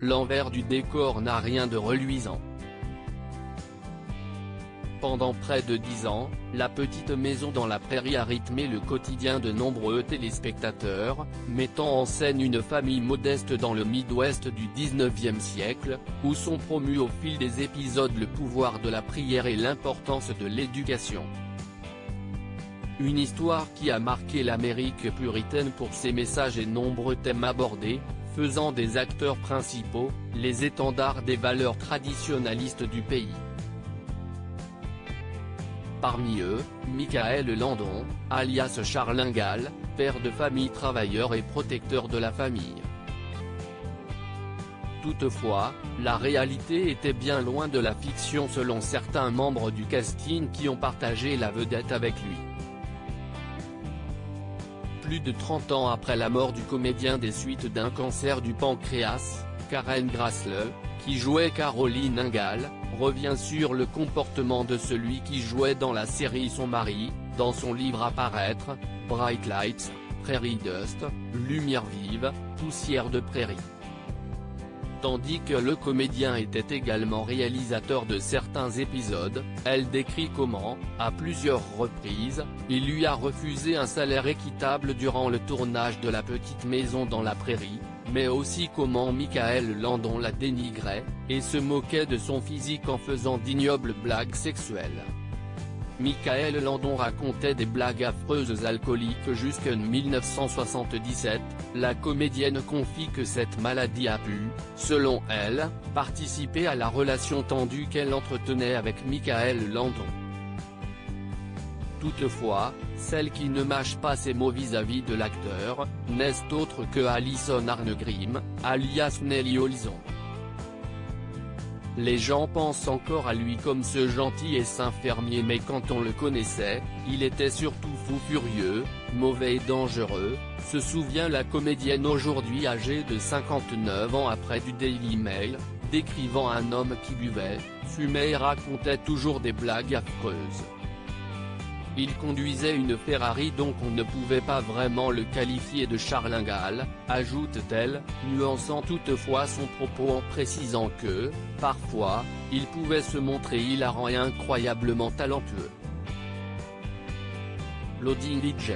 l'envers du décor n'a rien de reluisant. Pendant près de 10 ans, La Petite Maison dans la Prairie a rythmé le quotidien de nombreux téléspectateurs, mettant en scène une famille modeste dans le Midwest du 19e siècle, où sont promus au fil des épisodes le pouvoir de la prière et l'importance de l'éducation. Une histoire qui a marqué l'Amérique puritaine pour ses messages et nombreux thèmes abordés, faisant des acteurs principaux, les étendards des valeurs traditionnalistes du pays. Parmi eux, Michael Landon, alias Charles Ingalls, père de famille travailleur et protecteur de la famille. Toutefois, la réalité était bien loin de la fiction selon certains membres du casting qui ont partagé la vedette avec lui. Plus de 30 ans après la mort du comédien des suites d'un cancer du pancréas, Karen Grassle, qui jouait Caroline Ingalls, revient sur le comportement de celui qui jouait dans la série son mari, dans son livre à paraître, Bright Lights, Prairie Dust, Lumière vive, Poussière de prairie. Tandis que le comédien était également réalisateur de certains épisodes, elle décrit comment, à plusieurs reprises, il lui a refusé un salaire équitable durant le tournage de La Petite Maison dans la Prairie, mais aussi comment Michael Landon la dénigrait, et se moquait de son physique en faisant d'ignobles blagues sexuelles. Michael Landon racontait des blagues affreuses alcooliques jusqu'en 1977, la comédienne confie que cette maladie a pu, selon elle, participer à la relation tendue qu'elle entretenait avec Michael Landon. Toutefois, celle qui ne mâche pas ses mots vis-à-vis de l'acteur, n'est autre que Alison Arnegrim, alias Nelly Olson. Les gens pensent encore à lui comme ce gentil et saint fermier, mais quand on le connaissait, il était surtout fou furieux, mauvais et dangereux, se souvient la comédienne aujourd'hui âgée de 59 ans après du Daily Mail, décrivant un homme qui buvait, fumait et racontait toujours des blagues affreuses. Il conduisait une Ferrari donc on ne pouvait pas vraiment le qualifier de Charles Ingalls, ajoute-t-elle, nuançant toutefois son propos en précisant que, parfois, il pouvait se montrer hilarant et incroyablement talentueux. Loading DJ.